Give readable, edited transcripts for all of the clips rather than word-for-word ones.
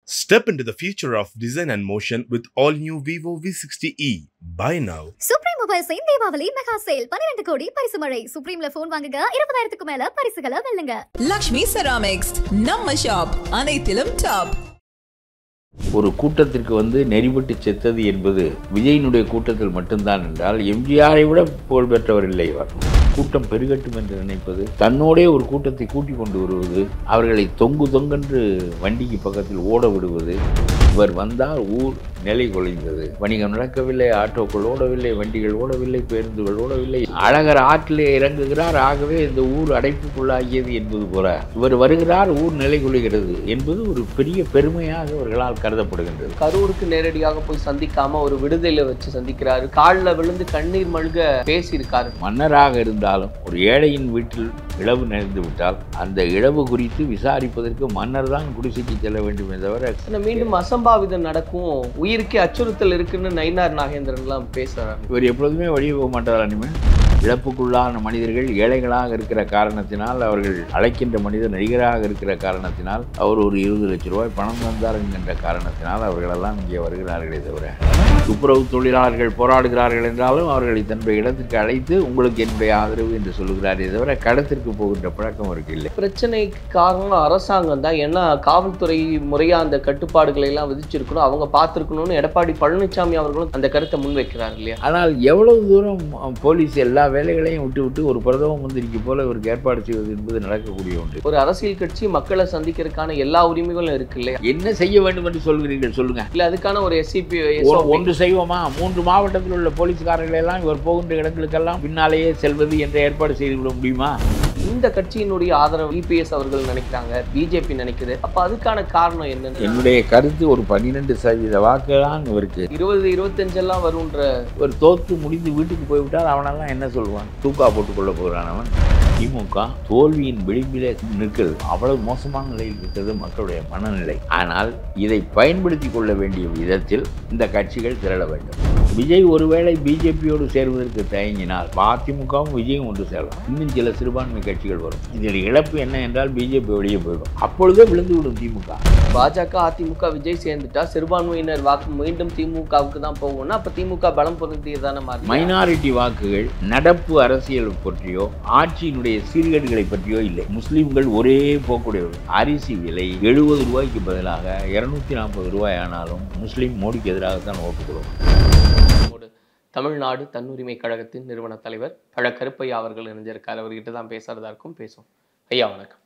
Step into the future of design and motion with all new Vivo V60e. Buy now. Supreme Mobiles in Deepavali Mega Sale 12 கோடி பரிசு மழை. Supremeல phone வாங்குங்க 20000க்கு மேல பரிசுகளை வெல்லுங்க. Lakshmi Ceramics நம்ம shop அனைத்திலும் top. ஒரு கூட்டத்திற்கு நெறிபட்டு செத்தது என்பது விஜயினுடைய கூட்டத்தில் மட்டும்தான் என்றால் எம்ஜிஆரை விட புகழ் பெற்றவர் இல்லை இவர். கூட்டம் பெருகட்டும் என்று நினைப்பது, தன்னோடே ஒரு கூட்டத்தை கூட்டிக் கொண்டு வருவது, அவர்களை தொங்கென்று வண்டிக்கு பக்கத்தில் ஓட விடுவது. இவர் வந்தால் ஊர் நிலை குலைந்தது. வணிகம் நடக்கவில்லை, ஆட்டோக்கள் ஓடவில்லை, வண்டிகள் ஓடவில்லை, பேருந்துகள் ஓடவில்லை. அழகர் ஆற்றிலே இறங்குகிறார், ஆகவே இந்த ஊர் அடைப்புக்குள்ளாகியது என்பது போல இவர் வருகிறார், ஊர் நிலை குலைகிறது என்பது ஒரு பெரிய பெருமையாக அவர்களால் கருதப்படுகின்றது. கரூருக்கு நேரடியாக போய் சந்திக்காம ஒரு விடுதலை வச்சு சந்திக்கிறாரு, காலில் விழுந்து கண்ணீர் மல்க பேசியிருக்காரு. மன்னராக இருந்தாலும் ஒரு ஏழையின் வீட்டில் இழவு நேர்ந்து விட்டால் அந்த இழவு குறித்து விசாரிப்பதற்கு மன்னர் தான் குடிசைக்கு செல்ல வேண்டும் என்றவரை மீண்டும் அசம்பாவிதம் நடக்கும், உயிருக்கே அச்சுறுத்தல் இருக்குன்னு நயினார் நாகேந்திரன்லாம் பேசுறாரு. இவர் எப்பொழுதுமே வழியே போக மாட்டார். அனிமே இழப்புக்குள்ளான மனிதர்கள் ஏழைகளாக இருக்கிற காரணத்தினால், அவர்கள் அழைக்கின்ற மனிதர் நடிகராக இருக்கிற காரணத்தினால், அவர் ஒரு 20 லட்சம் ரூபாய் பணம் தந்தார் என்கின்ற காரணத்தினால் அவர்களெல்லாம் இங்கே வருகிறார்களே தவிர, துப்புரவு தொழிலாளர்கள் போராடுகிறார்கள் என்றாலும் அவர்களை தன்னுடைய இடத்திற்கு அழைத்து உங்களுக்கு என்னுடைய ஆதரவு என்று சொல்லுகிறாரே தவிர கடத்திற்கு போகின்ற பழக்கம் அவருக்கு இல்லை. பிரச்சனைக்கு காரணம் அரசாங்கம் தான். ஏன்னா காவல்துறை முறையாக அந்த கட்டுப்பாடுகளை எல்லாம் விதிச்சிருக்கணும், அவங்க பார்த்துருக்கணும்னு எடப்பாடி பழனிசாமி அவர்களும் அந்த கருத்தை முன்வைக்கிறார் இல்லையா? ஆனால் எவ்வளவு தூரம் போலீஸ் எல்லா வேலைகளையும் விட்டு ஒரு பிரதம மந்திரிக்கு போல இவருக்கு ஏற்பாடு செய்வது என்பது நடக்கக்கூடிய ஒன்று. ஒரு அரசியல் கட்சி மக்களை சந்திக்கிறதுக்கான எல்லா உரிமைகளும் இருக்கு இல்லையா? என்ன செய்ய வேண்டும் என்று சொல்கிறீர்கள் சொல்லுங்க. இல்லை, அதுக்கான ஒரு எஸ்சிபி ஒன்று செய்வோமா? 3 மாவட்டத்தில் உள்ள போலீஸ்காரர்கள் எல்லாம் இவர் போகின்ற இடங்களுக்கெல்லாம் பின்னாலேயே செல்வது என்ற ஏற்பாடு செய்துவிட முடியுமா? இந்த கட்சியினுடைய ஆதரவு இபிஎஸ் அவர்கள் நினைக்கிறாங்க, பிஜேபி நினைக்குது. அப்ப அதுக்கான காரணம் என்ன? என்னுடைய கருத்து ஒரு 12% வாக்கு தான் இவருக்கு. 20-25 எல்லாம் வரும்ன்ற ஒரு தோற்று முடிந்து வீட்டுக்கு போய்விட்டால் அவனெல்லாம் என்ன சொல்லுவான்? தூக்கா போட்டுக்கொள்ள போகிறான் அவன். திமுக தோல்வியின் விளிம்பிலே நிற்கிறது. அவ்வளவு மோசமான நிலையில் இருக்கிறது மக்களுடைய மனநிலை. ஆனால் இதை பயன்படுத்தி கொள்ள வேண்டிய விதத்தில் இந்த கட்சிகள் திரள வேண்டும். விஜய் ஒருவேளை பிஜேபியோடு சேர்வதற்கு தயங்கினால் அதிமுகவும் விஜயும் ஒன்று சேரலாம். இன்னும் சில சிறுபான்மை கட்சிகள் வரும். இதில் இழப்பு என்ன என்றால் பிஜேபி வெளியே போயிடும். அப்பொழுதே விழுந்துவிடும் திமுக. பாஜக அதிமுக விஜய் சேர்ந்துட்டா சிறுபான்மையினர் வாக்கு மீண்டும் திமுகவுக்கு தான் போகும்னா அப்ப திமுக பலம் பொருந்தியதான மாதிரி. மைனாரிட்டி வாக்குகள் நடப்பு அரசியல் பற்றியோ ஆட்சியினுடைய சீர்கேடுகளை பற்றியோ இல்லை. முஸ்லீம்கள் ஒரே போக்குடையவர்கள். அரிசி விலை 70 ரூபாய்க்கு பதிலாக 240 ரூபாய் ஆனாலும் முஸ்லீம் மோடிக்கு எதிராகத்தான் ஓட்டு கொடுக்கும். தமிழ்நாடு தன்னுரிமை கழகத்தின் நிறுவன தலைவர் பழ கருப்பையா அவர்கள் இணைஞ்சிருக்கார். அவர்கிட்ட தான் பேசுறதா இருக்கும், பேசும். ஐயா வணக்கம்.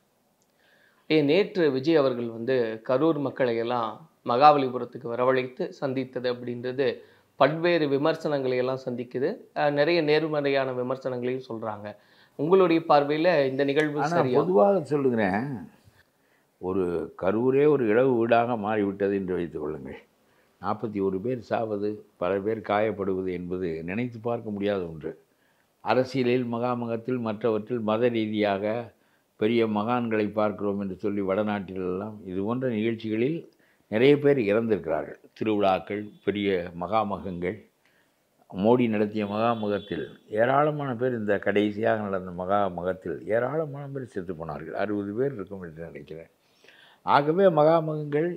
நேற்று விஜய் அவர்கள் கரூர் மக்களை எல்லாம் மகாபலிபுரத்துக்கு வரவழைத்து சந்தித்தது அப்படின்றது பல்வேறு விமர்சனங்களை எல்லாம் சந்திக்குது. நிறைய நேர்மறையான விமர்சனங்களையும் சொல்றாங்க. உங்களுடைய பார்வையில் இந்த நிகழ்வு சரியா? பொதுவாக சொல்லுகிறேன், ஒரு கரூரே ஒரு இழவு வீடாக மாறிவிட்டது என்று வைத்துக் கொள்ளுங்கள். 41 பேர் சாவது, பல பேர் காயப்படுவது என்பது நினைத்து பார்க்க முடியாத ஒன்று. அரசியலில் மகாமகத்தில் மற்றவற்றில் மத ரீதியாக பெரிய மகான்களை பார்க்கிறோம் என்று சொல்லி வடநாட்டிலெல்லாம் இது போன்ற நிகழ்ச்சிகளில் நிறைய பேர் இறந்திருக்கிறார்கள். திருவிழாக்கள், பெரிய மகாமகங்கள், மோடி நடத்திய மகாமகத்தில் ஏராளமான பேர், இந்த கடைசியாக நடந்த மகாமகத்தில் ஏராளமான பேர் செத்து போனார்கள். 60 பேர் இருக்கும் என்று நினைக்கிறேன். ஆகவே மகாமகங்கள்,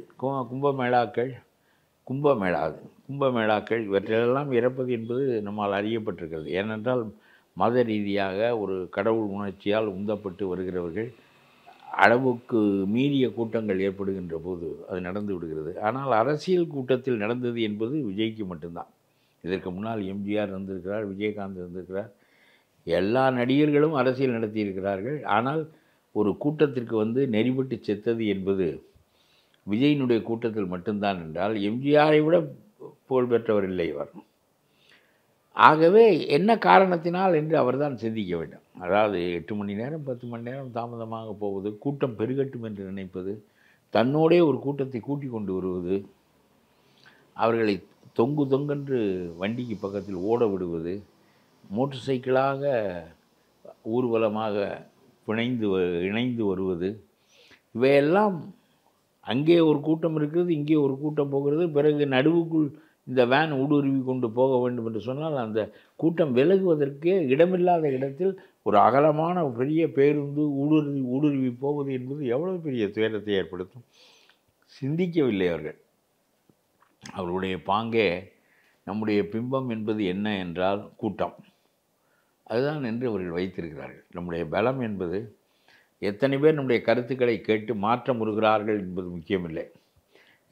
கும்பமேளாக்கள் இவற்றிலெல்லாம் இறப்பது என்பது நம்மால் அறியப்பட்டிருக்கிறது. ஏனென்றால் மத ரீதியாக ஒரு கடவுள் உணர்ச்சியால் உந்தப்பட்டு வருகிறவர்கள் அளவுக்கு மீறிய கூட்டங்கள் ஏற்படுகின்ற போது அது நடந்து விடுகிறது. ஆனால் அரசியல் கூட்டத்தில் நடந்தது என்பது விஜய்க்கு மட்டும்தான். இதற்கு முன்னால் எம்ஜிஆர் இருந்திருக்கிறார், விஜயகாந்த் இருந்திருக்கிறார், எல்லா நடிகர்களும் அரசியல் நடத்தியிருக்கிறார்கள். ஆனால் ஒரு கூட்டத்திற்கு நெறிபட்டு செத்தது என்பது விஜயினுடைய கூட்டத்தில் மட்டும்தான் என்றால் எம்ஜிஆரை விட புகழ் பெற்றவர் இல்லை இவர். ஆகவே என்ன காரணத்தினால் என்று அவர்தான் சிந்திக்க வேண்டும். அதாவது 8 மணி நேரம் 10 மணி நேரம் தாமதமாக போவது, கூட்டம் பெருகட்டும் என்று நினைப்பது, தன்னோடே ஒரு கூட்டத்தை கூட்டி கொண்டு வருவது, அவர்களை தொங்கென்று வண்டிக்கு பக்கத்தில் ஓட விடுவது, மோட்டர் சைக்கிளாக ஊர்வலமாக இணைந்து வருவது, இவையெல்லாம் அங்கே ஒரு கூட்டம் இருக்கிறது, இங்கே ஒரு கூட்டம் போகிறது, பிறகு நடுவுக்குள் இந்த வேன் ஊடுருவி கொண்டு போக வேண்டும் என்று சொன்னால் அந்த கூட்டம் விலகுவதற்கே இடமில்லாத இடத்தில் ஒரு அகலமான பெரிய பேருந்து ஊடுருவி போவது என்பது எவ்வளவு பெரிய துயரத்தை ஏற்படுத்தும். சிந்திக்கவில்லை அவர்கள். அவர்களுடைய பாங்கே நம்முடைய பிம்பம் என்பது என்ன என்றால் கூட்டம், அதுதான் என்று அவர்கள் வைத்திருக்கிறார்கள். நம்முடைய பலம் என்பது எத்தனை பேர் நம்முடைய கருத்துக்களை கேட்டு மாற்றம் வருகிறார்கள் என்பது முக்கியமில்லை,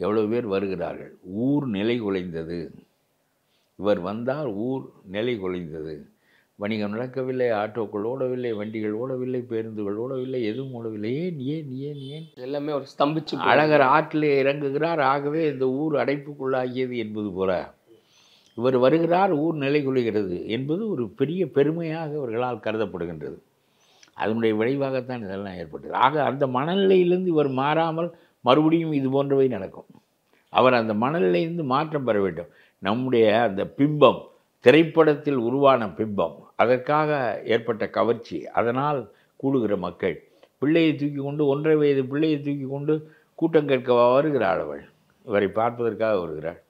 எவ்வளவு பேர் வருகிறார்கள். ஊர் நிலை குலைந்தது, இவர் வந்தால் ஊர் நிலை குலைந்தது, வணிகம் நடக்கவில்லை, ஆட்டோக்கள் ஓடவில்லை, வண்டிகள் ஓடவில்லை, பேருந்துகள் ஓடவில்லை, எதுவும் ஓடவில்லை. ஏன் ஏன் ஏன் ஏன் எல்லாமே ஒரு ஸ்தம்பிச்சு அழகர் ஆற்றிலே இறங்குகிறார், ஆகவே இந்த ஊர் அடைப்புக்குள்ளாகியது என்பது போல இவர் வருகிறார், ஊர் நிலை கொள்கிறது என்பது ஒரு பெரிய பெருமையாக அவர்களால் கருதப்படுகின்றது. அதனுடைய விளைவாகத்தான் இதெல்லாம் ஏற்பட்டது. ஆக அந்த மனநிலையிலிருந்து இவர் மாறாமல் மறுபடியும் இது போன்றவை நடக்கும். அவர் அந்த மனநிலையிலிருந்து மாற்றம் பெற வேண்டும். நம்முடைய அந்த பிம்பம், திரைப்படத்தில் உருவான பிம்பம், அதற்காக ஏற்பட்ட கவர்ச்சி, அதனால் கூடுகிற மக்கள், பிள்ளையை தூக்கி கொண்டு 1.5 வயது பிள்ளையை தூக்கி கொண்டு கூட்டம் கேட்க வருகிறாள் அவள், இவரை பார்ப்பதற்காக வருகிறாள்.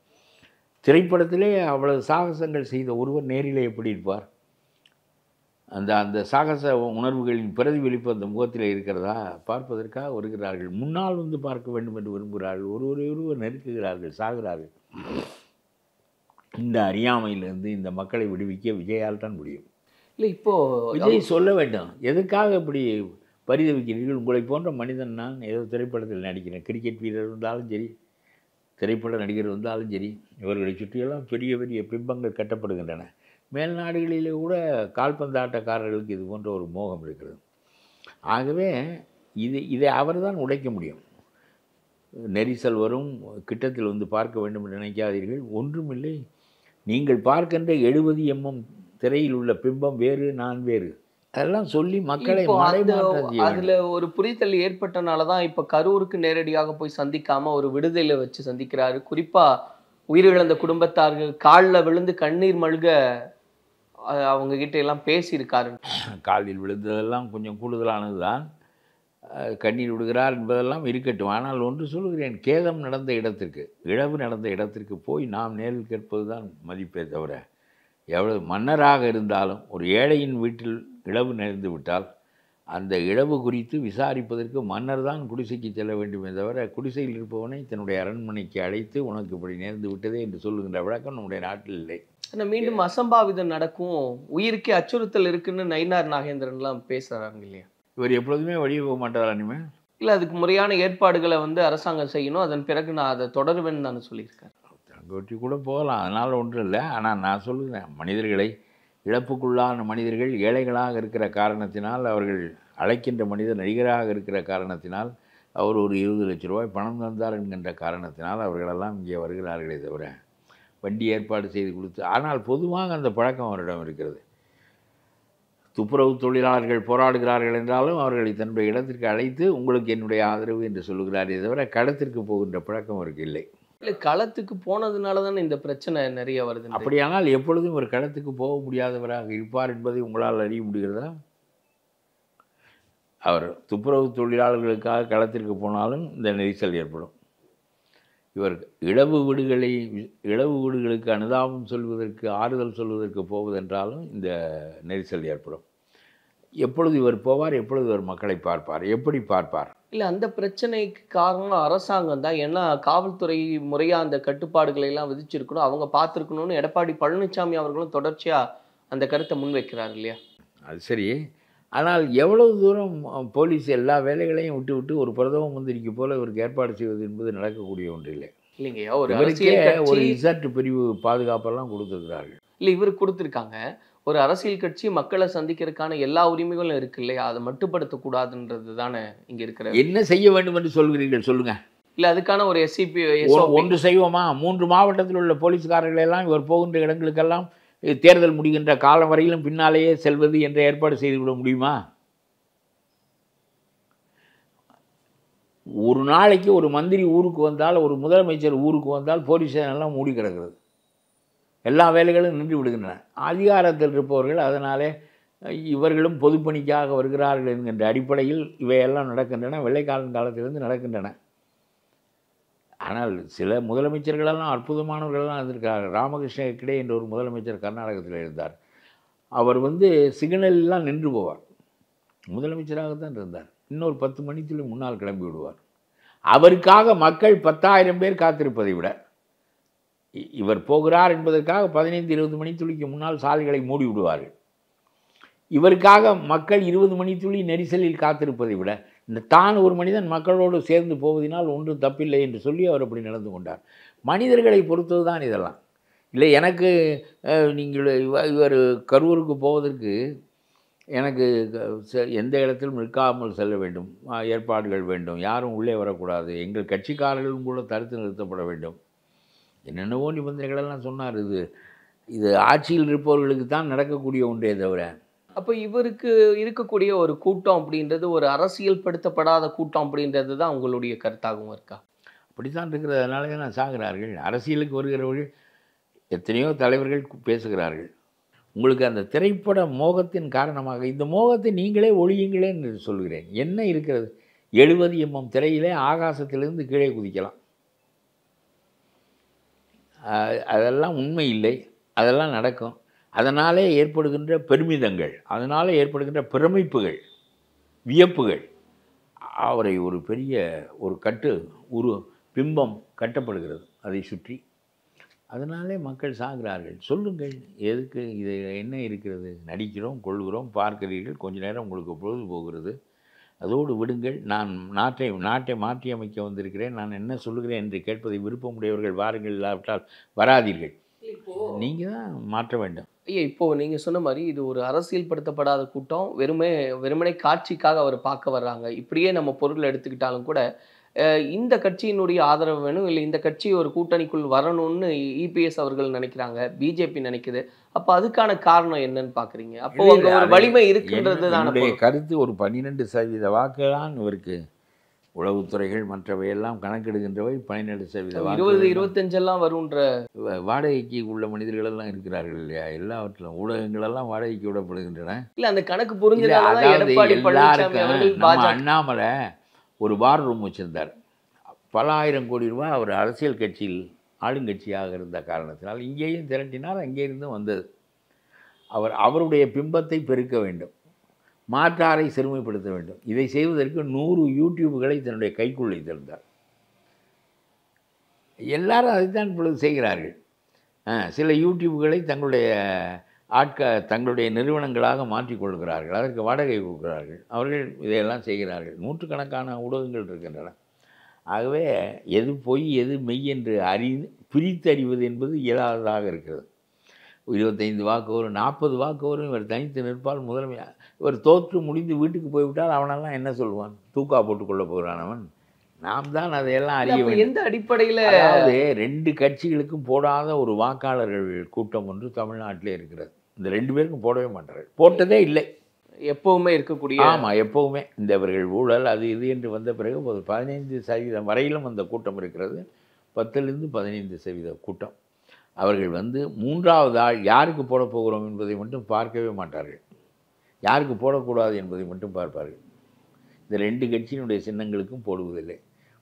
திரைப்படத்திலே அவ்வளவு சாகசங்கள் செய்த ஒருவர் நேரிலே எப்படி இருப்பார்? அந்த அந்த சாகச உணர்வுகளின் பிரதிபலிப்பு அந்த முகத்தில் இருக்கிறதா? பார்ப்பதற்காக வருகிறார்கள். முன்னால் வந்து பார்க்க வேண்டும் என்று விரும்புகிறார்கள். ஒருவர் நெருக்குகிறார்கள், சாகிறார்கள். இந்த அறியாமையிலிருந்து இந்த மக்களை விடுவிக்க விஜயால் தான் முடியும். இல்லை, இப்போ விஜய் சொல்ல வேண்டும், எதற்காக இப்படி பரிதவிக்கிறீர்கள்? உங்களை போன்ற மனிதன் நான் ஏதோ திரைப்படத்தில் நடிக்கிறேன், கிரிக்கெட் வீரர் இருந்தாலும் சரி, திரைப்பட நடிகர் வந்தாலும் சரி, இவர்களை சுற்றியெல்லாம் பெரிய பெரிய பிம்பங்கள் கட்டப்படுகின்றன. மேல் நாடுகளிலே கூட கால்பந்தாட்டக்காரர்களுக்கு இது போன்ற ஒரு மோகம் இருக்கிறது. ஆகவே இதை அவர் தான் உடைக்க முடியும். நெரிசல் வரும், கிட்டத்தில் வந்து பார்க்க வேண்டும் என்று நினைக்காதீர்கள், ஒன்றுமில்லை. நீங்கள் பார்க்கின்ற 70 mm திரையில் உள்ள பிம்பம் வேறு, நான் வேறு, அதெல்லாம் சொல்லி மக்களை அதுல ஒரு புரிதல் ஏற்பட்டனால தான் இப்ப கரூருக்கு நேரடியாக போய் சந்திக்காம ஒரு விடுதலையில வச்சு சந்திக்கிறாரு. குறிப்பா உயிரிழந்த குடும்பத்தார்கள் காலில் விழுந்து கண்ணீர் மல்க அவங்க கிட்ட எல்லாம் பேசியிருக்காரு. காலில் விழுந்ததெல்லாம் கொஞ்சம் கூடுதலானது தான், கண்ணீர் விடுகிறார் என்பதெல்லாம் இருக்கட்டும். ஆனால் ஒன்று சொல்கிறேன், கேதம் நடந்த இடத்திற்கு, இழவு நடந்த இடத்திற்கு போய் நாம் நேரில் கேட்பது தான் மதிப்பே தவிர, எவ்வளவு மன்னராக இருந்தாலும் ஒரு ஏழையின் வீட்டில் இழவு நேர்ந்து விட்டால் அந்த இழவு குறித்து விசாரிப்பதற்கு மன்னர் தான் குடிசைக்கு செல்ல வேண்டுமே தவிர, குடிசையில் இருப்பவனை தன்னுடைய அரண்மனைக்கு அழைத்து உனக்கு இப்படி நேர்ந்து விட்டதே என்று சொல்லுகின்ற வழக்கம் நம்முடைய நாட்டில் இல்லை. ஆனால் மீண்டும் அசம்பாவிதம் நடக்கும், உயிருக்கே அச்சுறுத்தல் இருக்குன்னு நயினார் நாகேந்திரன்லாம் பேசுகிறாங்க இல்லையா? இவர் எப்பொழுதுமே வெளியே போக மாட்டார் அனிமே. இல்லை, அதுக்கு முறையான ஏற்பாடுகளை வந்து அரசாங்கம் செய்யணும், அதன் பிறகு நான் அதை தொடருவேன்னு நான் சொல்லியிருக்கேன். தங்கொட்டி கூட போகலாம், அதனால் ஒன்றும் இல்லை. ஆனால் நான் சொல்லுவேன், மனிதர்களை, இழப்புக்குள்ளான மனிதர்கள் ஏழைகளாக இருக்கிற காரணத்தினால், அவர்கள் அழைக்கின்ற மனிதர் நடிகராக இருக்கிற காரணத்தினால், அவர் ஒரு 20 லட்ச ரூபாய் பணம் தந்தார் என்கின்ற காரணத்தினால் அவர்களெல்லாம் இங்கே வருகிறார்களே தவிர வண்டி ஏற்பாடு செய்து கொடுத்து. ஆனால் பொதுவாக அந்த பழக்கம் அவரிடம் இருக்கிறது. துப்புரவு தொழிலாளர்கள் போராடுகிறார்கள் என்றாலும் அவர்களை தன்னுடைய இடத்திற்கு அழைத்து உங்களுக்கு என்னுடைய ஆதரவு என்று சொல்லுகிறாரே தவிர களத்திற்கு போகின்ற பழக்கம் அவருக்கு இல்லை. இல்லை, களத்துக்கு போனதுனால தானே இந்த பிரச்சனை நிறைய வருது. அப்படியானால் எப்பொழுதும் ஒரு களத்துக்கு போக முடியாதவராக இருப்பார் என்பதை உங்களால் அறிய முடிகிறதா? அவர் துப்புரவு தொழிலாளர்களுக்காக களத்திற்கு போனாலும் இந்த நெரிசல் ஏற்படும். இவர் இழவு வீடுகளுக்கு அனுதாபம் சொல்வதற்கு, ஆறுதல் சொல்வதற்கு போவதென்றாலும் இந்த நெரிசல் ஏற்படும். எப்பொழுது இவர் போவார், எப்பொழுது இவர் மக்களை பார்ப்பார், எப்படி பார்ப்பார்? இல்லை, அந்த பிரச்சனைக்கு காரணம் அரசாங்கம் தான். ஏன்னா காவல்துறை முறையாக அந்த கட்டுப்பாடுகளை எல்லாம் விதிச்சிருக்கணும், அவங்க பார்த்துருக்கணும்னு எடப்பாடி பழனிசாமி அவர்களும் தொடர்ச்சியாக அந்த கருத்தை முன்வைக்கிறார் இல்லையா? அது சரி. ஆனால் எவ்வளவு தூரம் போலீஸ் எல்லா வேலைகளையும் விட்டு ஒரு பிரதம மந்திரிக்கு போல இவருக்கு ஏற்பாடு செய்வது என்பது நடக்கக்கூடிய ஒன்று இல்லை. இல்லைங்கய்யா, ஒரு இசட் பிரிவு பாதுகாப்பெல்லாம் கொடுத்துருக்கிறார்கள். இல்லை, இவருக்கு கொடுத்துருக்காங்க. ஒரு அரசியல் கட்சி மக்களை சந்திக்கிறதுக்கான எல்லா உரிமைகளும் இருக்கு இல்லையா? அதை மட்டுப்படுத்தக்கூடாதுன்றது தானே இங்கே இருக்கிற. என்ன செய்ய வேண்டும் என்று சொல்கிறீர்கள் சொல்லுங்கள். இல்லை, அதுக்கான ஒரு SCP ஒன்று செய்வோமா? 3 மாவட்டத்தில் உள்ள போலீஸ்காரர்கள் எல்லாம் இவர் போகின்ற இடங்களுக்கெல்லாம் தேர்தல் முடிகின்ற காலம் வரையிலும் பின்னாலேயே செல்வது என்ற ஏற்பாடு செய்து விட முடியுமா? ஒரு நாளைக்கு ஒரு மந்திரி ஊருக்கு வந்தால், ஒரு முதலமைச்சர் ஊருக்கு வந்தால் போலீஸ் எல்லாம் மூடி கிடக்கிறது, எல்லா வேலைகளும் நின்று விடுகின்றன. அதிகாரத்தில் இருப்பவர்கள் அதனாலே இவர்களும் பொதுப்பணிக்காக வருகிறார்கள் என்கின்ற அடிப்படையில் இவையெல்லாம் நடக்கின்றன, வெள்ளைக்காரன் காலத்திலிருந்து நடக்கின்றன. ஆனால் சில முதலமைச்சர்களெல்லாம் அற்புதமானவர்களெல்லாம் இருந்திருக்கிறார்கள். ராமகிருஷ்ண ஹெக்டே என்ற ஒரு முதலமைச்சர் கர்நாடகத்தில் இருந்தார். அவர் சிக்னல்லாம் நின்று போவார், முதலமைச்சராகத்தான் இருந்தார். இன்னொரு 10 மணிக்கு முன்னால் கிளம்பி விடுவார். அவருக்காக மக்கள் 10,000 பேர் காத்திருப்பதை விட இவர் போகிறார் என்பதற்காக 15-20 மணித்துளிக்கு முன்னால் சாலைகளை மூடி விடுவார்கள். இவருக்காக மக்கள் 20 மணித்துளி நெரிசலில் காத்திருப்பதை விட தான் ஒரு மனிதன் மக்களோடு சேர்ந்து போவதனால் ஒன்றும் தப்பில்லை என்று சொல்லி அவர் அப்படி நடந்து கொண்டார். மனிதர்களை பொறுத்தது தான் இதெல்லாம். இல்லை எனக்கு நீங்கள் இவர் கரூருக்கு போவதற்கு எனக்கு எந்த இடத்திலும் நிற்காமல் செல்ல வேண்டும், ஏற்பாடுகள் வேண்டும், யாரும் உள்ளே வரக்கூடாது, எங்கள் கட்சிக்காரர்களும் கூட தடுத்து நிறுத்தப்பட வேண்டும், என்னென்னவோ நிபந்தனைகளெல்லாம் சொன்னார். இது ஆட்சியில் இருப்பவர்களுக்கு தான் நடக்கக்கூடிய ஒன்றே தவிர. அப்போ இவருக்கு இருக்கக்கூடிய ஒரு கூட்டம் அப்படின்றது ஒரு அரசியல் படுத்தப்படாத கூட்டம் அப்படின்றது தான் உங்களுடைய கருத்தாகவும் இருக்கா? அப்படித்தான் இருக்கிறது. அதனால தான் சாகிறார்கள். அரசியலுக்கு வருகிறவர்கள் எத்தனையோ தலைவர்கள் பேசுகிறார்கள். உங்களுக்கு அந்த திரைப்பட மோகத்தின் காரணமாக இந்த மோகத்தை நீங்களே ஒழியுங்களே என்று சொல்கிறேன். என்ன இருக்கிறது? 70 mm திரையிலே ஆகாசத்திலிருந்து கீழே குதிக்கலாம். அதெல்லாம் உண்மை இல்லை, அதெல்லாம் நடக்கும். அதனாலே ஏற்படுகின்ற பெருமிதங்கள், அதனால் ஏற்படுகின்ற பிரமிப்புகள், வியப்புகள், அவரை ஒரு பெரிய ஒரு பிம்பம் கட்டப்படுகிறது அதை சுற்றி. அதனாலே மக்கள் சாகிறார்கள். சொல்லுங்கள், எதுக்கு இது என்ன இருக்கிறது? நடிக்கிறோம், கொள்கிறோம், பார்க்கிறீர்கள், கொஞ்ச நேரம் உங்களுக்கு பொழுது போகிறது, அதோடு விடுங்கள். நான் நாட்டை மாற்றி அமைக்க வந்திருக்கிறேன், நான் என்ன சொல்லுகிறேன் என்று கேட்பதை விருப்பமுடையவர்கள் வாருங்கள், இல்லாவிட்டால் வராதீர்கள். நீங்கள் தான் மாற்ற வேண்டும். ஐயா, இப்போ நீங்க சொன்ன மாதிரி இது ஒரு அரசியல் படுத்தப்படாத கூட்டம், வெறுமனே காட்சிக்காக அவர் பார்க்க வர்றாங்க. இப்படியே நம்ம பொருள் எடுத்துக்கிட்டாலும் கூட இந்த கட்சியினுடைய ஆதரவு வேணும், இல்லை இந்த கட்சி ஒரு கூட்டணிக்குள் வரணும்னு இபிஎஸ் அவர்கள் நினைக்கிறாங்க, பிஜேபி நினைக்குது. அப்போ அதுக்கான காரணம் என்னன்னு பார்க்குறீங்க? அப்போ அங்கே ஒரு வலிமை இருக்குன்றது தான் கருத்து. ஒரு 12% வாக்கு தான் இவருக்கு. உளவுத்துறைகள் மற்றவையெல்லாம் கணக்கெடுக்கின்றவை 12% வாக்கு. 20-25 வரும்ன்ற வாடகைக்கு உள்ள மனிதர்களெல்லாம் இருக்கிறார்கள் இல்லையா? எல்லாவற்றிலும் ஊடகங்களெல்லாம் வாடகைக்கு விடப்படுகின்றன. இல்லை, அந்த கணக்கு புரிஞ்சு அண்ணாமலை ஒரு பார் ரூம் வச்சுருந்தார். பல ஆயிரம் கோடி ரூபாய் அவர் அரசியல் கட்சியில் ஆளுங்கட்சியாக இருந்த காரணத்தினால் இங்கேயும் திரட்டினார், அங்கே இருந்தும் வந்தது. அவருடைய பிம்பத்தை பெருக்க வேண்டும், மாற்றாரை சிறுமைப்படுத்த வேண்டும். இதை செய்வதற்கு 100 யூடியூப்களை தன்னுடைய கைக்குள்ளே தந்தார். எல்லாரும் அதைத்தான் இப்பொழுது செய்கிறார்கள். சில யூடியூப்களை தங்களுடைய நிறுவனங்களாக மாற்றிக்கொள்கிறார்கள், அதற்கு வாடகை கொடுக்கிறார்கள், அவர்கள் இதையெல்லாம் செய்கிறார்கள். நூற்றுக்கணக்கான ஊடகங்கள் இருக்கின்றன. ஆகவே எது பொய் எது மெய் என்று பிரித்தறிவது என்பது இயலாததாக இருக்கிறது. 25 வாக்கு வரும், 40 வாக்கு வரும், இவர் தனித்து நிற்பால் முதன்மையாக. இவர் தோற்று முடிந்து வீட்டுக்கு போய்விட்டால் அவனெல்லாம் என்ன சொல்வான்? தூக்கா போட்டுக்கொள்ள போகிறான் அவன். நாம் தான் அதையெல்லாம் அறிய வேண்டும். எந்த அடிப்படையில்? அதாவது 2 கட்சிகளுக்கும் போடாத ஒரு வாக்காளர்கள் கூட்டம் ஒன்று தமிழ்நாட்டிலே இருக்கிறது. இந்த 2 பேருக்கும் போடவே மாட்டார்கள், போட்டதே இல்லை. எப்போவுமே இருக்கக்கூடிய. ஆமாம், எப்போவுமே இவர்கள் ஊழல் அது இது என்று வந்த பிறகு ஒரு 15% வரையிலும் அந்த கூட்டம் இருக்கிறது. 10லிருந்து 15% கூட்டம். அவர்கள் 3வது ஆள் யாருக்கு போட போகிறோம் என்பதை மட்டும் பார்க்கவே மாட்டார்கள், யாருக்கு போடக்கூடாது என்பதை மட்டும் பார்ப்பார்கள். இந்த 2 கட்சியினுடைய சின்னங்களுக்கும் போடுவதில்லை.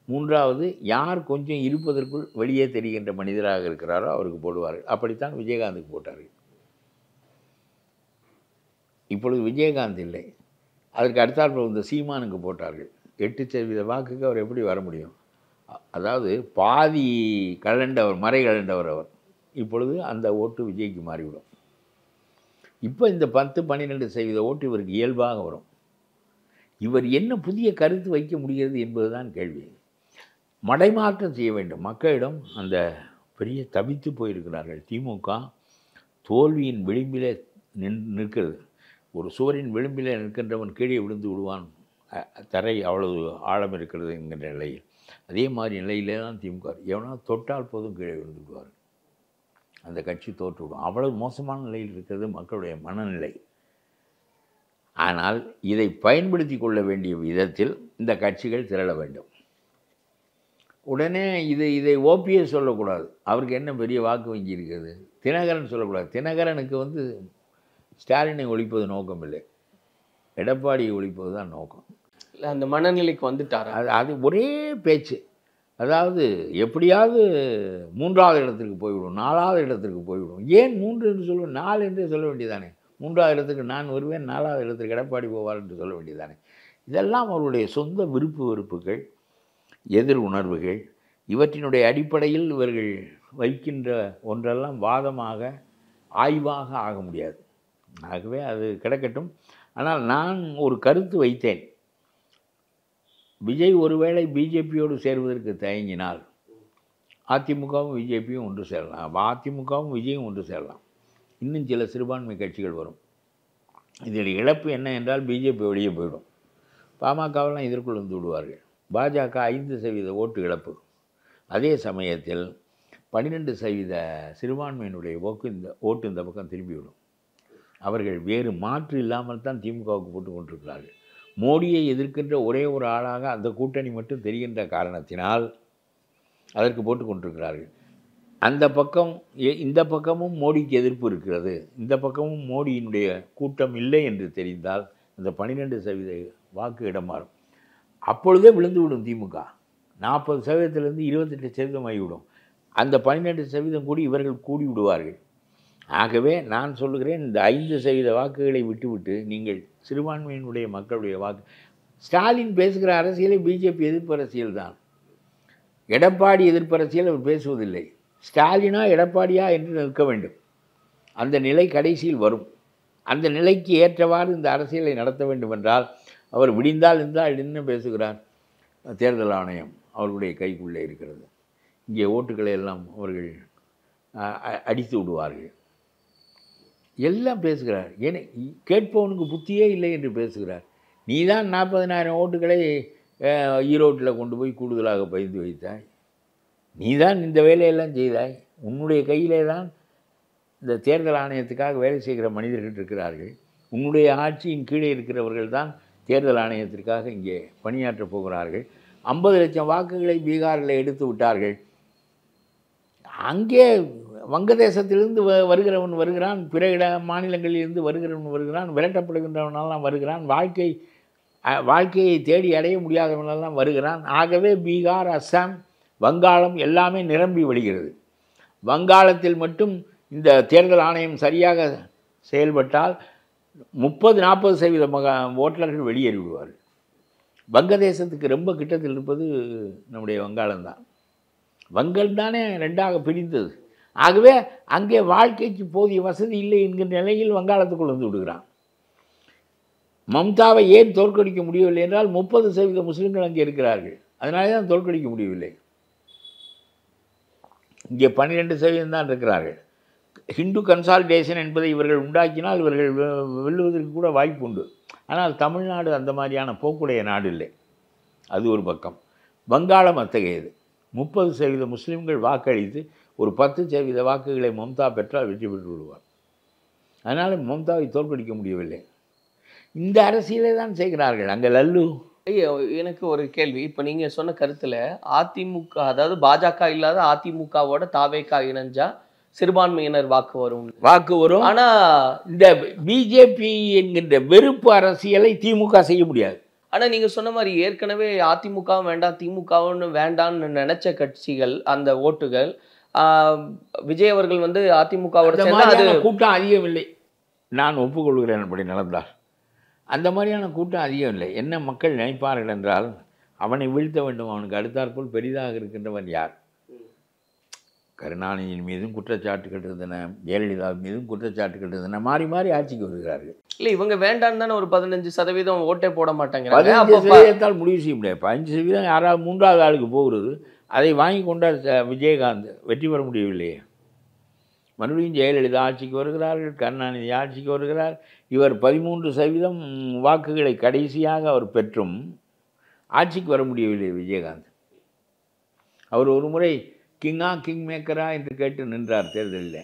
3வது யார் கொஞ்சம் இருப்பதற்குள் வெளியே தெரிகின்ற மனிதராக இருக்கிறாரோ அவருக்கு போடுவார்கள். அப்படித்தான் விஜயகாந்துக்கு போட்டார்கள். இப்பொழுது விஜயகாந்த் இல்லை, அதற்கு அடுத்தாற்போல் இந்த சீமானுக்கு போட்டார்கள். 8% வாக்குக்கு அவர் எப்படி வர முடியும்? அதாவது பாதி மறை கழண்டவர் அவர். இப்பொழுது அந்த ஓட்டு விஜய்க்கு மாறிவிடும். இப்போ இந்த 10-12% ஓட்டு இவருக்கு இயல்பாக வரும். இவர் என்ன புதிய கருத்து வைக்க முடிகிறது என்பதுதான் கேள்வி. மடைமாற்றம் செய்ய வேண்டும் மக்களிடம். அந்த பெரிய தவித்து போயிருக்கிறார்கள். திமுக தோல்வியின் விளிம்பிலே நிற்கிறது. ஒரு சுவரின் விளிம்பிலே நிற்கின்றவன் கீழே விழுந்து விடுவான், தரை அவ்வளவு ஆழம் இருக்கிறது என்கின்ற நிலையில். அதே மாதிரி நிலையிலே தான் திமுக. எவனா தொட்டால் போதும் கீழே விழுந்து விடுவார், அந்த கட்சி தோற்றுவிடும். அவ்வளவு மோசமான நிலையில் இருக்கிறது மக்களுடைய மனநிலை. ஆனால் இதை பயன்படுத்தி கொள்ள வேண்டிய விதத்தில் இந்த கட்சிகள் திரள வேண்டும். உடனே இதை ஓபிஎஸ் சொல்லக்கூடாது, அவருக்கு என்ன பெரிய வாக்கு வங்கி இருக்கிறது. தினகரன் சொல்லக்கூடாது, தினகரனுக்கு ஸ்டாலினை ஒழிப்பது நோக்கம் இல்லை, எடப்பாடியை ஒழிப்பது தான் நோக்கம். அந்த மனநிலைக்கு வந்துட்டார். அது ஒரே பேச்சு. அதாவது எப்படியாவது 3வது இடத்திற்கு போய்விடும், 4வது இடத்திற்கு போய்விடும். ஏன் 3 என்று சொல்லுவேன், 4 என்றே சொல்ல வேண்டியதானே. 3வது இடத்துக்கு நான் வருவேன், 4வது இடத்துக்கு எடப்பாடி போவார் என்று சொல்ல வேண்டியதானே. இதெல்லாம் அவருடைய சொந்த விருப்புகள். எதிர் உணர்வுகள், இவற்றினுடைய அடிப்படையில் இவர்கள் வைக்கின்ற ஒன்றெல்லாம் வாதமாக ஆய்வாக ஆக முடியாது. ஆகவே அது கிடக்கட்டும். ஆனால் நான் ஒரு கருத்து வைத்தேன். விஜய் ஒருவேளை பிஜேபியோடு சேர்வதற்கு தயங்கினால் அதிமுகவும் பிஜேபியும் ஒன்று சேரலாம், அதிமுகவும் விஜயும் ஒன்று சேரலாம். இன்னும் சில சிறுபான்மை கட்சிகள் வரும். இதில் இழப்பு என்ன என்றால் பிஜேபி வெளியே போயிடும், பாமகவெல்லாம் இதற்குள் வந்து விடுவார்கள். பாஜக 5% ஓட்டு இழப்பு. அதே சமயத்தில் 12% சிறுபான்மையினுடைய ஓட்டு இந்த பக்கம் திரும்பிவிடும். அவர்கள் வேறு மாற்று இல்லாமல் தான் திமுகவுக்கு போட்டு கொண்டிருக்கிறார்கள். மோடியை எதிர்க்கின்ற ஒரே ஒரு ஆளாக அந்த கூட்டணி மட்டும் தெரிகின்ற காரணத்தினால் அதற்கு போட்டு கொண்டிருக்கிறார்கள். அந்த பக்கம் இந்த பக்கமும் மோடிக்கு எதிர்ப்பு இருக்கிறது, இந்த பக்கமும் மோடியினுடைய கூட்டம் இல்லை என்று தெரிந்தால் அந்த 12% வாக்கு இடம் மாறும். அப்பொழுதே விழுந்துவிடும் திமுக. 40%லேருந்து 28% ஆகிவிடும். அந்த 12% கூடி இவர்கள் கூடி விடுவார்கள். ஆகவே நான் சொல்லுகிறேன், இந்த 5% வாக்குகளை விட்டுவிட்டு நீங்கள் சிறுபான்மையினுடைய மக்களுடைய வாக்கு. ஸ்டாலின் பேசுகிற அரசியலை பிஜேபி எதிர்ப்பு அரசியல் தான். எடப்பாடி எதிர்ப்பு அரசியல் அவர் பேசுவதில்லை. ஸ்டாலினா எடப்பாடியா என்று நிற்க வேண்டும். அந்த நிலை கடைசியில் வரும். அந்த நிலைக்கு ஏற்றவாறு இந்த அரசியலை நடத்த வேண்டும் என்றால் அவர் விடிந்தால் இருந்தால் என்ன பேசுகிறார்? தேர்தல் ஆணையம் அவர்களுடைய கைக்குள்ளே இருக்கிறது. இங்கே ஓட்டுக்களை எல்லாம் அவர்கள் அடித்து விடுவார்கள். எல்லாம் பேசுகிறார். ஏன்னா கேட்பவனுக்கு புத்தியே இல்லை என்று பேசுகிறார். நீ தான் 40,000 ஓட்டுகளை ஈரோட்டில் கொண்டு போய் கூடுதலாக பகிர்ந்து வைத்தாய். நீ தான் இந்த வேலையெல்லாம் செய்தாய். உன்னுடைய கையிலே தான் இந்த தேர்தல் ஆணையத்துக்காக வேலை செய்கிற மனிதர்கள் இருக்கிறார்கள். உன்னுடைய ஆட்சியின் கீழே இருக்கிறவர்கள் தான் தேர்தல் ஆணையத்திற்காக இங்கே பணியாற்றப் போகிறார்கள். 50 லட்சம் வாக்குகளை பீகாரில் எடுத்து விட்டார்கள். அங்கே வங்கதேசத்திலிருந்து வருகிறவன் வருகிறான், பிற மாநிலங்களிலிருந்து வருகிறவன் வருகிறான், விரட்டப்படுகின்றவனெல்லாம் வருகிறான், வாழ்க்கையை தேடி அடைய முடியாதவனெல்லாம் வருகிறான். ஆகவே பீகார், அஸ்ஸாம், வங்காளம் எல்லாமே நிரம்பி வழிகிறது. வங்காளத்தில் மட்டும் இந்த தேர்தல் ஆணையம் சரியாக செயல்பட்டால் 30-40% ஓட்டர்கள் வெளியேறி விடுவார்கள். வங்கதேசத்துக்கு ரொம்ப கிட்டத்தில் இருப்பது நம்முடைய வங்காளம்தான். வங்காளம் தானே 2ஆக பிரிந்தது. ஆகவே அங்கே வாழ்க்கைக்கு போதிய வசதி இல்லை என்கிற நிலையில் வங்காளத்துக்குள் வந்து விடுகிறான். மம்தாவை ஏன் தோற்கடிக்க முடியவில்லை என்றால் 30% முஸ்லீம்கள் அங்கே இருக்கிறார்கள். அதனாலே தான் தோற்கடிக்க முடியவில்லை. இங்கே 12% தான் இருக்கிறார்கள். ஹிந்து கன்சாலிடேஷன் என்பதை இவர்கள் உண்டாக்கினால் இவர்கள் வெல்லுவதற்கு கூட வாய்ப்பு உண்டு. ஆனால் தமிழ்நாடு அந்த மாதிரியான போக்குடைய நாடு இல்லை. அது ஒரு பக்கம். வங்காளம் அத்தகையது. 30% முஸ்லீம்கள் வாக்களித்து ஒரு 10% வாக்குகளை மம்தா பெற்றால் வெற்றி பெற்று விடுவார். அதனால் மம்தாவை தோற்கடிக்க முடியவில்லை. இந்த அரசியலை தான் செய்கிறார்கள். அங்கே லல்லு. எனக்கு ஒரு கேள்வி. இப்போ நீங்கள் சொன்ன கருத்தில் அதிமுக, அதாவது பாஜக இல்லாத அதிமுகவோட தாவேகா இணைஞ்சா சிறுபான்மையினர் வாக்கு வரும். ஆனால் இந்த பிஜேபி என்கின்ற வெறுப்பு அரசியலை திமுக செய்ய முடியாது. ஆனால் நீங்கள் சொன்ன மாதிரி ஏற்கனவே அதிமுகவும் வேண்டாம் திமுகவும் வேண்டான்னு நினைச்ச கட்சிகள், அந்த ஓட்டுகள் விஜய் அவர்கள் வந்து அதிமுகவோட கூட்டம் அதிகம் இல்லை. நான் ஒப்புக்கொள்கிறேன் அப்படி நடந்தால். அந்த மாதிரியான கூட்டம் அதிகம் இல்லை. என்ன மக்கள் நினைப்பார்கள் என்றால், அவனை வீழ்த்த வேண்டும், அவனுக்கு அடுத்தாற்போல் பெரிதாக இருக்கின்றவன் யார்? கருணாநிதியின் மீதும் குற்றச்சாட்டுகள் இருந்தன, ஜெயலலிதா மீதும் குற்றச்சாட்டுகள் இருந்தன. மாறி மாறி ஆட்சிக்கு வருகிறார்கள். இல்லை, இவங்க வேண்டான்னு தானே ஒரு 15% ஓட்டே போட மாட்டாங்க. 15% முடிவு செய்ய முடியாது. 15% யாராவது 3வது ஆளுக்கு போகிறது. அதை வாங்கி கொண்டார் விஜயகாந்த். வெற்றி பெற முடியவில்லையே. மறுபடியும் ஜெயலலிதா ஆட்சிக்கு வருகிறார்கள், கருணாநிதி ஆட்சிக்கு வருகிறார். இவர் 13% வாக்குகளை கடைசியாக அவர் பெற்றும் ஆட்சிக்கு வர முடியவில்லை விஜயகாந்த். அவர் ஒரு முறை கிங் மேக்கரா என்று கேட்டு நின்றார் தேர்தலில்.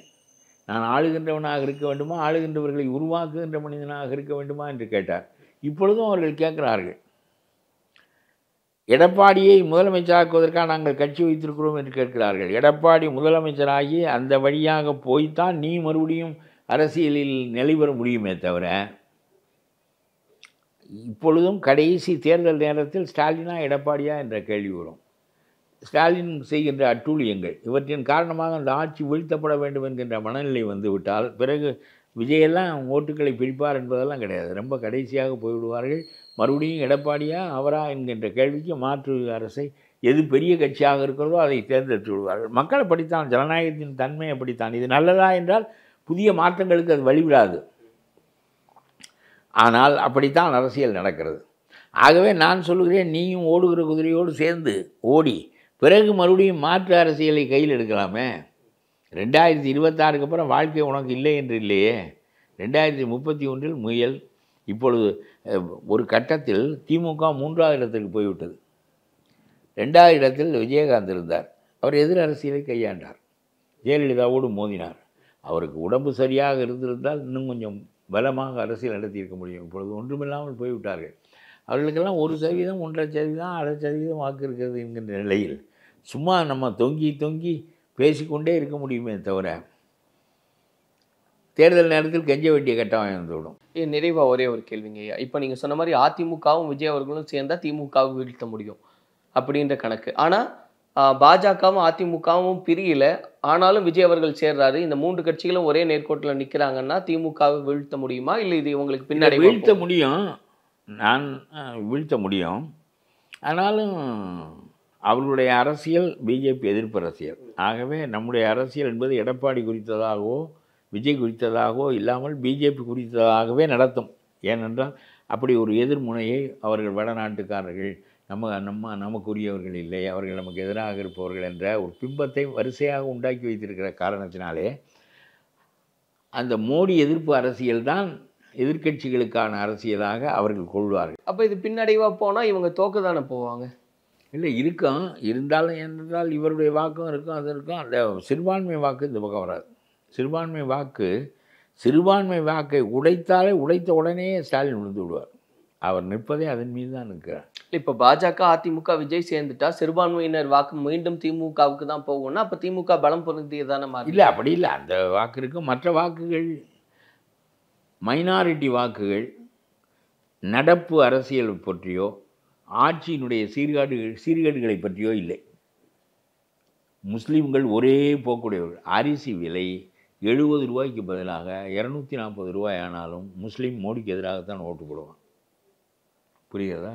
நான் ஆளுகின்றவனாக இருக்க வேண்டுமா, ஆளுகின்றவர்களை உருவாக்குகின்ற மனிதனாக இருக்க வேண்டுமா என்று கேட்டார். இப்பொழுதும் அவர்கள் கேட்கிறார்கள். எடப்பாடியை முதலமைச்சராக்குவதற்காக நாங்கள் கட்சி வைத்திருக்கிறோம் என்று கேட்கிறார்கள். எடப்பாடி முதலமைச்சராகி அந்த வழியாக போய்த்தான் நீ மறுபடியும் அரசியலில் நிலைபெற முடியுமே தவிர, இப்பொழுதும் கடைசி தேர்தல் நேரத்தில் ஸ்டாலினா எடப்பாடியா என்ற கேள்வி வரும். ஸ்டாலின் செய்கின்ற அட்டூழியங்கள் இவற்றின் காரணமாக அந்த ஆட்சி வீழ்த்தப்பட வேண்டும் என்கின்ற மனநிலை வந்துவிட்டால் பிறகு விஜயெல்லாம் ஓட்டுக்களை பிரிப்பார் என்பதெல்லாம் கிடையாது. ரொம்ப கடைசியாக போய்விடுவார்கள். மறுபடியும் எடப்பாடியா அவரா என்கின்ற கேள்விக்கு மாற்று அரசை எது பெரிய கட்சியாக இருக்கிறதோ அதை தேர்ந்தெடுத்து விடுவார்கள். மக்கள் அப்படித்தான், ஜனநாயகத்தின் தன்மை அப்படித்தான். இது நல்லதா என்றால் புதிய மாற்றங்களுக்கு அது வழிவிடாது. ஆனால் அப்படித்தான் அரசியல் நடக்கிறது. ஆகவே நான் சொல்லுகிறேன், நீயும் ஓடுகிற குதிரையோடு சேர்ந்து ஓடி பிறகு மறுபடியும் மாற்று அரசியலை கையில் எடுக்கலாமே. 2026க்கு அப்புறம் வாழ்க்கை உனக்கு இல்லை என்று இல்லையே. 2031 முயல். இப்பொழுது ஒரு கட்டத்தில் திமுக 3வது இடத்துக்கு போய்விட்டது. 2வது இடத்தில் விஜயகாந்த் இருந்தார். அவர் எதிர் அரசியலை கையாண்டார், ஜெயலலிதாவோடு மோதினார். அவருக்கு உடம்பு சரியாக இருந்திருந்தால் இன்னும் கொஞ்சம் பலமாக அரசியல் நடத்தியிருக்க முடியும். இப்பொழுது ஒன்றுமில்லாமல் போய்விட்டார்கள். அவர்களுக்கெல்லாம் 1%, 1.5%, 1/2% வாக்கு இருக்கிறது என்கின்ற நிலையில் சும்மா நம்ம தொங்கி தொங்கி பேசிக்கொண்டே இருக்க முடியுமே தவிர தேர்தல் நேரத்தில் கெஞ்ச வேண்டிய கட்டாயம் வந்துவிடும். நிறைவாக ஒரே ஒரு கேள்விங்க ஐயா. இப்போ நீங்கள் சொன்ன மாதிரி அதிமுகவும் விஜய் அவர்களும் சேர்ந்தால் திமுகவை வீழ்த்த முடியும் அப்படின்ற கணக்கு. ஆனால் பாஜகவும் அதிமுகவும் பிரியல, ஆனாலும் விஜய் அவர்கள் சேர்றாரு. இந்த 3 கட்சிகளும் ஒரே நேர்கோட்டில் நிற்கிறாங்கன்னா திமுகவை வீழ்த்த முடியுமா, இல்லை இது இவங்களுக்கு பின்னாடி வீழ்த்த முடியும்? நான் வீழ்த்த முடியும். ஆனாலும் அவர்களுடைய அரசியல் பிஜேபி எதிர்ப்பு அரசியல். ஆகவே நம்முடைய அரசியல் என்பது எடப்பாடி குறித்ததாகவோ விஜய் குறித்ததாகவோ இல்லாமல் பிஜேபி குறித்ததாகவே நடத்தும். ஏனென்றால் அப்படி ஒரு எதிர்முனையை அவர்கள் வடநாட்டுக்காரர்கள் நமக்குரியவர்கள் இல்லை, அவர்கள் நமக்கு எதிராக இருப்பவர்கள் என்ற ஒரு பிம்பத்தை வரிசையாக உண்டாக்கி வைத்திருக்கிற காரணத்தினாலே அந்த மோடி எதிர்ப்பு அரசியல்தான் எதிர்க்கட்சிகளுக்கான அரசியலாக அவர்கள் கொள்வார்கள். அப்போ இது பின்னடைவாக போனால் இவங்க தோக்க தானே போவாங்க? இல்லை, இருக்கும். இருந்தாலும் என்றால் இவருடைய வாக்கும் இருக்கும், அது இருக்கும். அந்த சிறுபான்மை வாக்கு இந்த பக்கம் வராது. சிறுபான்மை வாக்கை உடைத்த உடனே ஸ்டாலின் விழுந்து விடுவார். அவர் நிற்பதே அதன் மீது தான் நிற்கிறார். இப்போ பாஜக அதிமுக விஜய் சேர்ந்துட்டா சிறுபான்மையினர் வாக்கு மீண்டும் திமுகவுக்கு தான் போகும்னா அப்போ திமுக பலம் பொருந்தியதான மாதிரி இல்லை, அப்படி இல்லை. அந்த வாக்கு இருக்கும். மற்ற வாக்குகள், மைனாரிட்டி வாக்குகள் நடப்பு அரசியல் பற்றியோ ஆட்சியினுடைய சீர்கேடுகளை பற்றியோ இல்லை. முஸ்லீம்கள் ஒரே போக்குடையவர்கள். அரிசி விலை 70 ரூபாய்க்கு பதிலாக 240 ரூபாய் ஆனாலும் முஸ்லீம் மோடிக்கு எதிராகத்தான் ஓட்டு போடுவான். புரிகிறதா?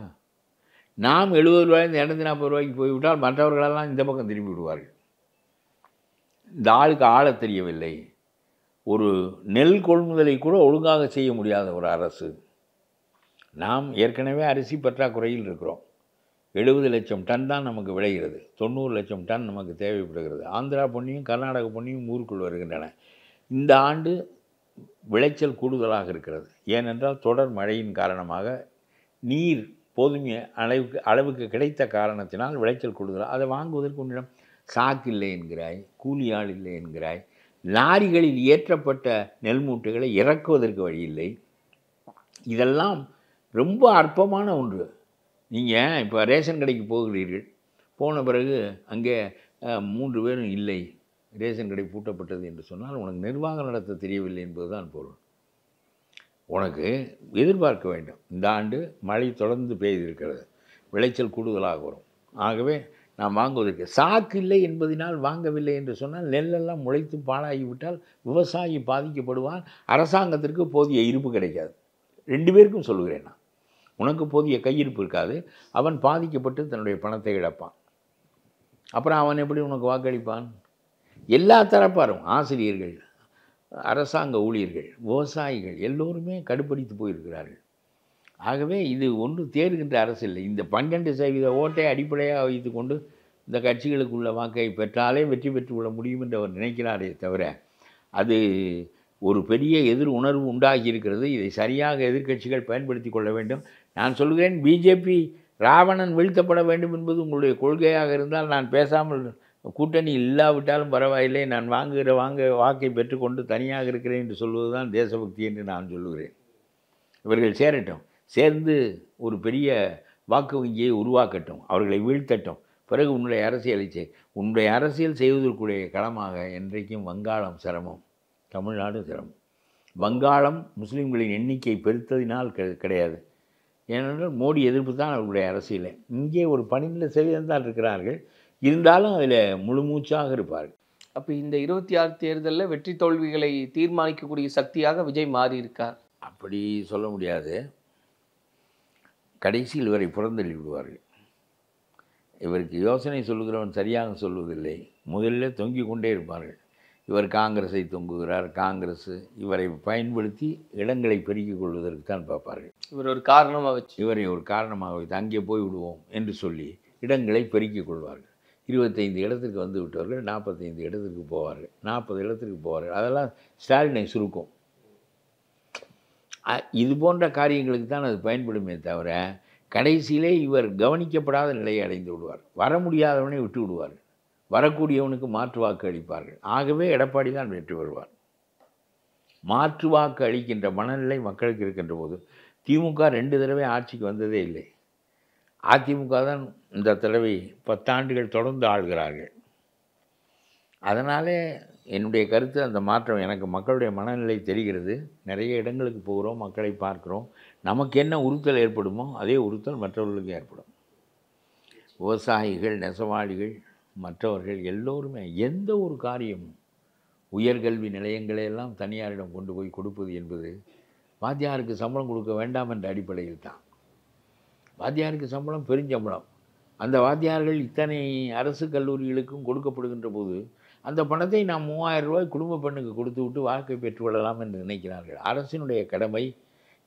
நாம் 70 ரூபாயிலிருந்து 240 ரூபாய்க்கு போய்விட்டால் மற்றவர்களெல்லாம் இந்த பக்கம் திரும்பி விடுவார்கள். இந்த ஆளுக்கு ஆளத் தெரியவில்லை. ஒரு நெல் கொள்முதலை கூட ஒழுங்காக செய்ய முடியாத ஒரு அரசு. நாம் ஏற்கனவே அரிசி பற்றாக்குறையில் இருக்கிறோம். 70 லட்சம் டன் தான் நமக்கு விளைகிறது. 90 லட்சம் டன் நமக்கு தேவைப்படுகிறது. ஆந்திரா பொன்னியும் கர்நாடக பொன்னியும் ஊருக்குள் வருகின்றன. இந்த ஆண்டு விளைச்சல் கூடுதலாக இருக்கிறது. ஏனென்றால் தொடர் மழையின் காரணமாக நீர் போதுமே அளவுக்கு கிடைத்த காரணத்தினால் விளைச்சல் கூடுதலாக. அதை வாங்குவதற்கு உன்னிடம் சாக்கு இல்லை என்கிறாய், கூலி ஆள் இல்லை என்கிறாய். லாரிகளில் ஏற்றப்பட்ட நெல் மூட்டைகளை இறக்குவதற்கு வழி இல்லை. இதெல்லாம் ரொம்ப அற்பமான ஒன்று. நீங்கள் இப்போ ரேஷன் கடைக்கு போகிறீர்கள். போன பிறகு அங்கே 3 பேரும் இல்லை, ரேஷன் கடை பூட்டப்பட்டது என்று சொன்னால் உனக்கு நிர்வாகம் நடத்த தெரியவில்லை என்பதுதான் பொருள். உனக்கு எதிர்பார்க்க வேண்டும். இந்த ஆண்டு மழை தொடர்ந்து பெய்திருக்கிறது, விளைச்சல் கூடுதலாக வரும். ஆகவே நாம் வாங்குவதற்கு சாக்கு இல்லை என்பதனால் வாங்கவில்லை என்று சொன்னால் நெல்லெல்லாம் முளைத்து பாழாகிவிட்டால் விவசாயி பாதிக்கப்படுவான். அரசாங்கத்திற்கு போதிய இருப்பு கிடைக்காது. 2 பேருக்கும் சொல்லுகிறேன் நான். உனக்கு போதிய கையிருப்பு இருக்காது, அவன் பாதிக்கப்பட்டு தன்னுடைய பணத்தை இழப்பான். அப்புறம் அவன் எப்படி உனக்கு வாக்களிப்பான்? எல்லா தரப்பாரும், ஆசிரியர்கள், அரசாங்க ஊழியர்கள், விவசாயிகள் எல்லோருமே கடுப்படித்து போயிருக்கிறார்கள். ஆகவே இது ஒன்று தேர்கின்ற அரசு இல்லை. இந்த 12% ஓட்டை அடிப்படையாக வைத்து கொண்டு இந்த கட்சிகளுக்குள்ள வாக்கை பெற்றாலே வெற்றி பெற்று விட முடியும் என்று அவர் நினைக்கிறாரே தவிர அது ஒரு பெரிய எதிர் உணர்வு உண்டாகி இருக்கிறது. இதை சரியாக எதிர்க்கட்சிகள் பயன்படுத்தி கொள்ள வேண்டும். நான் சொல்கிறேன், பிஜேபி ராவணன் வீழ்த்தப்பட வேண்டும் என்பது உங்களுடைய கொள்கையாக இருந்தால் நான் பேசாமல், கூட்டணி இல்லாவிட்டாலும் பரவாயில்லை, நான் வாக்கை பெற்றுக்கொண்டு தனியாக இருக்கிறேன் என்று சொல்வது தான் தேசபக்தி என்று நான் சொல்லுகிறேன். இவர்கள் சேரட்டும், சேர்ந்து ஒரு பெரிய வாக்கு வங்கியை உருவாக்கட்டும், அவர்களை வீழ்த்தட்டும். பிறகு உன்னுடைய அரசியலை உன்னுடைய அரசியல் செய்வதற்குரிய களமாக என்றைக்கும் வங்காளம் சிரமம், தமிழ்நாடு சிரமம். வங்காளம் முஸ்லீம்களின் எண்ணிக்கை பெருத்ததினால் கிடையாது. ஏனென்றால் மோடி எதிர்ப்பு தான் அவர்களுடைய அரசியல். இங்கே ஒரு 12% தான் இருக்கிறார்கள். இருந்தாலும் அதில் முழு மூச்சாக இருப்பார்கள். அப்போ இந்த 26 தேர்தலில் வெற்றி தோல்விகளை தீர்மானிக்கக்கூடிய சக்தியாக விஜய் மாறி இருக்கார். அப்படி சொல்ல முடியாது. கடைசியில் வரை புறந்தள்ளி விடுவார்கள். இவருக்கு யோசனை சொல்லுகிறவன் சரியாக சொல்வதில்லை. முதலில் தொங்கிக் கொண்டே இருப்பார்கள். இவர் காங்கிரஸை தொங்குகிறார், காங்கிரஸ் இவரை பயன்படுத்தி இடங்களை பெருக்கிக் கொள்வதற்கு தான் பார்ப்பார்கள். இவர் ஒரு காரணமாக வச்சு இவரை ஒரு காரணமாக வைத்து அங்கே போய் விடுவோம் என்று சொல்லி இடங்களை பெருக்கிக் கொள்வார்கள். 25 இடத்திற்கு வந்து விட்டவர்கள் 45 இடத்திற்கு போவார்கள், 40 இடத்திற்கு போவார்கள். அதெல்லாம் ஸ்டாலினை சுருக்கும். இது போன்ற காரியங்களுக்கு தான் அது பயன்படுமே தவிர கடைசியிலே இவர் கவனிக்கப்படாத நிலையை அடைந்து விடுவார். வர முடியாதவனை விட்டு விடுவார்கள், வரக்கூடியவனுக்கு மாற்று வாக்கு அளிப்பார்கள். ஆகவே எடப்பாடி தான் வெற்றி பெறுவார். மாற்று வாக்கு அளிக்கின்ற மனநிலை மக்களுக்கு இருக்கின்ற போது திமுக 2 தடவை ஆட்சிக்கு வந்ததே இல்லை. அதிமுக தான் இந்த தடவை 10 ஆண்டுகள் தொடர்ந்து ஆள்கிறார்கள். அதனாலே என்னுடைய கருத்து அந்த மாற்றம் எனக்கு மக்களுடைய மனநிலை தெரிகிறது. நிறைய இடங்களுக்கு போகிறோம், மக்களை பார்க்குறோம். நமக்கு என்ன உறுத்தல் ஏற்படுமோ அதே உறுத்தல் மற்றவர்களுக்கு ஏற்படும். விவசாயிகள், நெசவாளிகள், மற்றவர்கள் எல்லோருமே எந்த ஒரு காரியமும் உயர்கல்வி நிலையங்களையெல்லாம் தனியாரிடம் கொண்டு போய் கொடுப்பது என்பது வாத்தியாருக்கு சம்பளம் கொடுக்க வேண்டாம் என்ற அடிப்படையில் தான். வாத்தியாருக்கு சம்பளம் பெருஞ்சம்பளம். அந்த வாத்தியார்கள் இத்தனை அரசு கல்லூரிகளுக்கும் கொடுக்கப்படுகின்ற போது அந்த பணத்தை நாம் 3000 ரூபாய் குடும்ப பெண்ணுக்கு கொடுத்து விட்டு வாழ்க்கை பெற்றுக்கொள்ளலாம் என்று நினைக்கிறார்கள். அரசினுடைய கடமை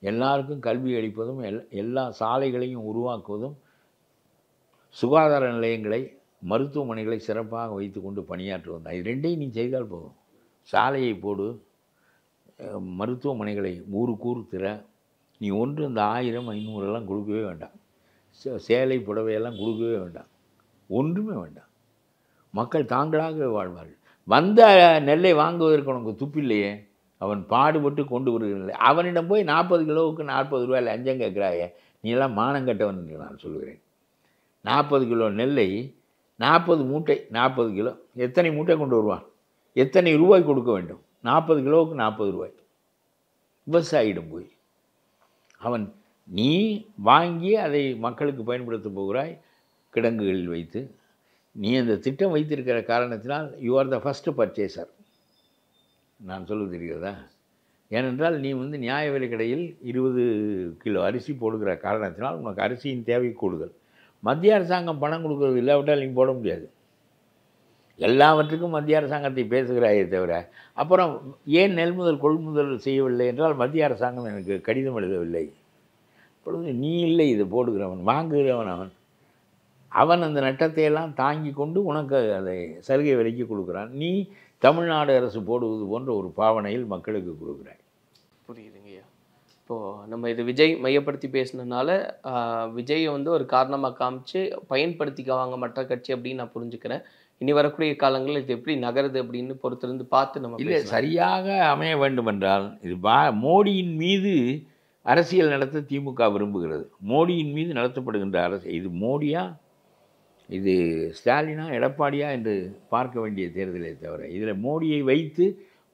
எல்லாருக்கும் கல்வி அளிப்பதும் எல்லா சாலைகளையும் உருவாக்குவதும் சுகாதார நிலையங்களை, மருத்துவமனைகளை சிறப்பாக வைத்து கொண்டு பணியாற்றுவது தான். இது 2ஐயும் நீ செய்தால் போதும். சாலையை போடு, மருத்துவமனைகளை ஊருக்கு திற. நீ ஒன்று இந்த 1000, 500 கொடுக்கவே வேண்டாம். சேலை புடவையெல்லாம் கொடுக்கவே வேண்டாம். ஒன்றுமே வேண்டாம். மக்கள் தாங்களாகவே வாழ்வார்கள். வந்த நெல்லை வாங்குவதற்கு உனக்கு துப்பில்லையே, அவன் பாடுபட்டு கொண்டு வருகிறதில்லை. அவனிடம் போய் 40 கிலோவுக்கு 40 ரூபாய் லஞ்சம் கேட்குறாயே, நீ எல்லாம் மானங்கட்டவன் என்று நான் சொல்கிறேன். 40 கிலோ நெல்லை 40 மூட்டை, 40 கிலோ எத்தனை மூட்டை கொண்டு வருவான்? எத்தனை ரூபாய் கொடுக்க வேண்டும்? 40 கிலோவுக்கு 40 ரூபாய். விவசாயியிடம் போய் அவன் நீ வாங்கி அதை மக்களுக்கு பயன்படுத்த போகிறாய் கிடங்குகளில் வைத்து. நீ அந்த திட்டம் வைத்திருக்கிற காரணத்தினால் you are the first purchaser. நான் சொல்வது தெரிகிறதா? ஏனென்றால் நீ நியாய விலை கடையில் 20 கிலோ அரிசி போடுகிற காரணத்தினால் உனக்கு அரிசியின் தேவை கூடுதல். மத்திய அரசாங்கம் பணம் கொடுக்குறது இல்லாவிட்டால் நீ போட முடியாது. எல்லாவற்றுக்கும் மத்திய அரசாங்கத்தை பேசுகிறாயே தவிர அப்புறம் ஏன் நெல்முதல் கொள்முதல் செய்யவில்லை என்றால் மத்திய அரசாங்கம் எனக்கு கடிதம் எழுதவில்லை. இப்பொழுது நீ இல்லை இது போடுகிறவன், வாங்குகிறவன். அவன் அந்த நட்டத்தையெல்லாம் தாங்கி கொண்டு உனக்கு அதை சலுகை விலைக்கு கொடுக்குறான். நீ தமிழ்நாடு அரசு போடுவது போன்ற ஒரு பாவனையில் மக்களுக்கு கொடுக்குறாய். புரியுதுங்கய்யா. இப்போது நம்ம இது விஜய் மையப்படுத்தி பேசினதுனால விஜயை ஒரு காரணமாக காமிச்சு பயன்படுத்திக்குவாங்க மற்ற கட்சி அப்படின்னு நான் புரிஞ்சுக்கிறேன். இனி வரக்கூடிய காலங்களில் இது எப்படி நகருது அப்படின்னு பொறுத்திருந்து பார்த்து நம்ம இல்லை சரியாக அமைய வேண்டுமென்றால் இது மோடியின் மீது அரசியல் நடத்த திமுக விரும்புகிறது. மோடியின் மீது நடத்தப்படுகின்ற அரசு இது மோடியா, இது ஸ்டாலினா, எடப்பாடியா என்று பார்க்க வேண்டிய தேர்தலை தவிர இதில் மோடியை வைத்து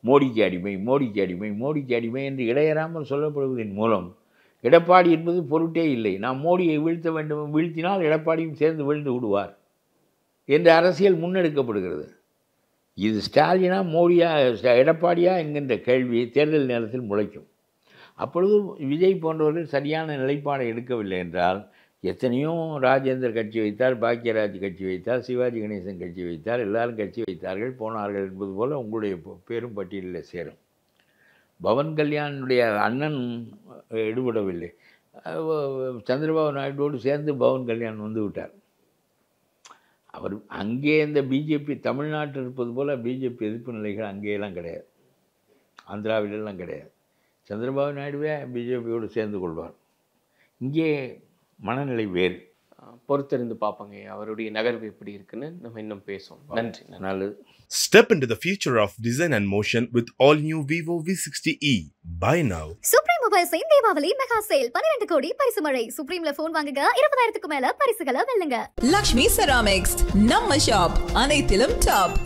மோடிக்கு அடிமை, மோடிக்கு அடிமை, மோடிக்கு அடிமை என்று இடையறாமல் சொல்லப்படுவதன் மூலம் எடப்பாடி என்பது பொருட்டே இல்லை. நாம் மோடியை வீழ்த்த வேண்டும், வீழ்த்தினால் எடப்பாடியும் சேர்ந்து வீழ்ந்து விடுவார் என்ற அரசியல் முன்னெடுக்கப்படுகிறது. இது ஸ்டாலினா, மோடியா, எடப்பாடியா என்கின்ற கேள்வி தேர்தல் நேரத்தில் முளைக்கும். அப்பொழுது விஜய் போன்றவர்கள் சரியான நிலைப்பாடை எடுக்கவில்லை என்றால் எத்தனையோ ராஜேந்தர் கட்சி வைத்தார், பாக்கியராஜ் கட்சி வைத்தார், சிவாஜி கணேசன் கட்சி வைத்தார், எல்லாரும் கட்சி வைத்தார்கள், போனார்கள் என்பது போல் உங்களுடைய பேரும் பட்டியலில் சேரும். பவன் கல்யாணுடைய அண்ணன் எடுபடவில்லை. சந்திரபாபு நாயுடுவோடு சேர்ந்து பவன் கல்யாண் வந்து விட்டார். அவர் அங்கே இந்த பிஜேபி தமிழ்நாட்டில் இருப்பது போல் பிஜேபி எதிர்ப்பு நிலைகள் அங்கேயெல்லாம் கிடையாது, ஆந்திராவிலெல்லாம் கிடையாது. சந்திரபாபு நாயுடுவே பிஜேபியோடு சேர்ந்து கொள்வார். இங்கே மனநிலை வேறு. பொறுத்திருந்து பார்ப்பாங்க அவருடைய நகர்வு எப்படி இருக்குன்னு நம்ம இன்னும் பேசுவோம். நன்றி. நல்லது. Step into the future of design and motion with all new Vivo V60e. Buy now. Supreme mobiles Deepavali mega sale 12 கோடி பரிசு மழை. சுப்ரீம்ல போன் வாங்குங்க 20,000க்கு மேல பரிசுகளை வெல்லுங்க. லக்ஷ்மி செராமிக்ஸ் நம்ம ஷாப் அனைத்திலும் டாப்.